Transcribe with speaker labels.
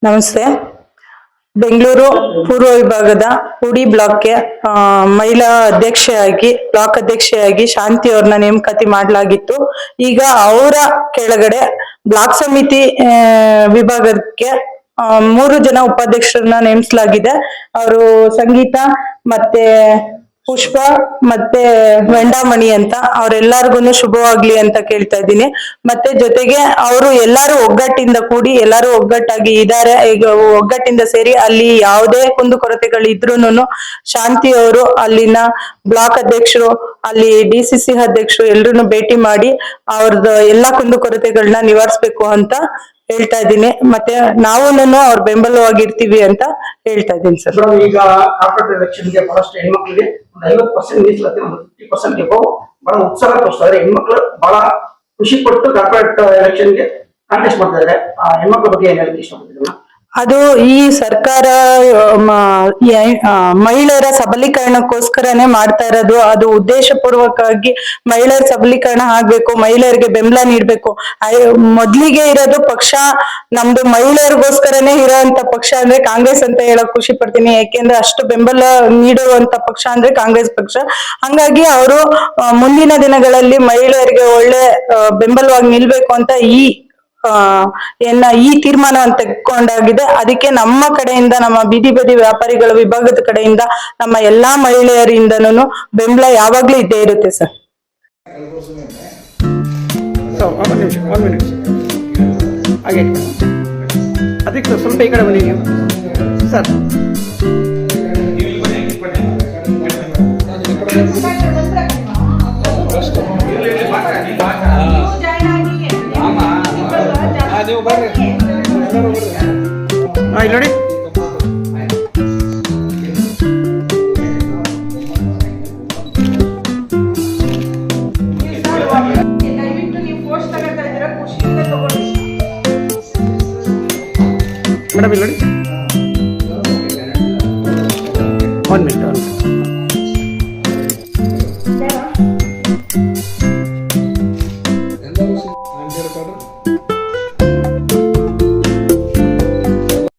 Speaker 1: ನಮಸ್ತೆ. ಬೆಂಗಳೂರು ಪೂರ್ವ ವಿಭಾಗದ ಹುಡಿ ಬ್ಲಾಕ್ಗೆ ಮಹಿಳಾ ಅಧ್ಯಕ್ಷೆಯಾಗಿ ಬ್ಲಾಕ್ ಅಧ್ಯಕ್ಷೆಯಾಗಿ ಶಾಂತಿ ಅವ್ರನ್ನ ನೇಮಕಾತಿ ಮಾಡಲಾಗಿತ್ತು. ಈಗ ಅವರ ಕೆಳಗಡೆ ಬ್ಲಾಕ್ ಸಮಿತಿ ವಿಭಾಗಕ್ಕೆ 3 ಜನ ಉಪಾಧ್ಯಕ್ಷರನ್ನ ನೇಮಿಸಲಾಗಿದೆ. ಅವರು ಸಂಗೀತ ಮತ್ತೆ ಪುಷ್ಪ ಮತ್ತೆ ವೆಂಡಾಮಣಿ ಅಂತ. ಅವರೆಲ್ಲರಿಗೂ ಶುಭವಾಗ್ಲಿ ಅಂತ ಕೇಳ್ತಾ ಇದ್ದೀನಿ. ಮತ್ತೆ ಜೊತೆಗೆ ಅವರು ಎಲ್ಲರೂ ಒಗ್ಗಟ್ಟಿಂದ ಕೂಡಿ ಎಲ್ಲರೂ ಒಗ್ಗಟ್ಟಾಗಿ ಇದ್ದಾರೆ. ಈಗ ಒಗ್ಗಟ್ಟಿಂದ ಸೇರಿ ಅಲ್ಲಿ ಯಾವುದೇ ಕುಂದುಕೊರತೆಗಳು ಇದ್ರೂನು ಶಾಂತಿ ಅವರು ಅಲ್ಲಿನ ಬ್ಲಾಕ್ ಅಧ್ಯಕ್ಷರು ಅಲ್ಲಿ DCC ಅಧ್ಯಕ್ಷರು ಎಲ್ರನ್ನು ಭೇಟಿ ಮಾಡಿ ಅವ್ರದ್ದು ಎಲ್ಲಾ ಕುಂದುಕೊರತೆಗಳನ್ನ ನಿವಾರಿಸ್ಬೇಕು ಅಂತ ಹೇಳ್ತಾ ಇದ್ದೀನಿ. ಮತ್ತೆ ನಾವು ಅವ್ರ ಬೆಂಬಲವಾಗಿರ್ತೀವಿ ಅಂತ ಹೇಳ್ತಾ ಇದ್ದೀನಿ ಸರ್.
Speaker 2: ಈಗ ಕಾರ್ಪೊರೇಟ್ ಎಲೆಕ್ಷನ್ಗೆ ಬಹಳಷ್ಟು ಹೆಣ್ಮಕ್ಳಿಗೆ 50% ಮೀಸಲಾತಿ, 50% ಎಬವ್ ಬಹಳ ಉತ್ಸಾಹ ತೋರಿಸ್ತಾರೆ. ಹೆಣ್ಮಕ್ಳು ಬಹಳ ಖುಷಿ ಪಟ್ಟು ಕಾರ್ಪೊರೇಟ್ ಎಲೆಕ್ಷನ್ಗೆ ಕಾಂಟೆಸ್ಟ್ ಮಾಡ್ತಾರೆ. ಆ ಹೆಣ್ಮಕ್ಳ ಬಗ್ಗೆ ಏನ್ ಹೇಳಕ್ಕೆ ಇಷ್ಟಪಡ್ತೀರಾ?
Speaker 1: ಅದು ಈ ಸರ್ಕಾರ ಮಹಿಳೆಯರ ಸಬಲೀಕರಣಕ್ಕೋಸ್ಕರನೇ ಮಾಡ್ತಾ ಇರೋದು. ಅದು ಉದ್ದೇಶ ಪೂರ್ವಕವಾಗಿ ಮಹಿಳೆಯರ ಸಬಲೀಕರಣ ಆಗ್ಬೇಕು, ಮಹಿಳೆಯರಿಗೆ ಬೆಂಬಲ ನೀಡ್ಬೇಕು. ಮೊದ್ಲಿಗೆ ಇರೋದು ಪಕ್ಷ ನಮ್ದು ಮಹಿಳೆಯರಿಗೋಸ್ಕರನೇ ಇರೋಂತ ಪಕ್ಷ ಅಂದ್ರೆ ಕಾಂಗ್ರೆಸ್ ಅಂತ ಹೇಳಕ್ ಖುಷಿ ಪಡ್ತೀನಿ. ಯಾಕೆಂದ್ರೆ ಅಷ್ಟು ಬೆಂಬಲ ನೀಡುವಂತ ಪಕ್ಷ ಅಂದ್ರೆ ಕಾಂಗ್ರೆಸ್ ಪಕ್ಷ. ಹಂಗಾಗಿ ಅವರು ಮುಂದಿನ ದಿನಗಳಲ್ಲಿ ಮಹಿಳೆಯರಿಗೆ ಒಳ್ಳೆ ಬೆಂಬಲವಾಗಿ ನಿಲ್ಬೇಕು ಅಂತ ಈ ತೀರ್ಮಾನವನ್ನು ತೆಗೆದುಕೊಂಡಾಗಿದೆ. ಅದಕ್ಕೆ ನಮ್ಮ ಕಡೆಯಿಂದ, ನಮ್ಮ ಬೀದಿ ಬದಿ ವ್ಯಾಪಾರಿಗಳ ವಿಭಾಗದ ಕಡೆಯಿಂದ ನಮ್ಮ ಎಲ್ಲಾ ಮಹಿಳೆಯರಿಂದನೂ ಬೆಂಬಲ ಯಾವಾಗ್ಲೂ ಇದ್ದೇ ಇರುತ್ತೆ ಸರ್.
Speaker 2: ಅದಕ್ಕೆ ಸ್ವಲ್ಪ ಈ ಕಡೆ ಬನ್ನಿ ಸರ್. ನೀವು ಬರ್ರಿ, ಇಲ್ಲಿ ನೋಡಿ. ಮೇಡಮ್ ಇಲ್ಲಿ ನೋಡಿ. 1 ಮಿನಿಟ್.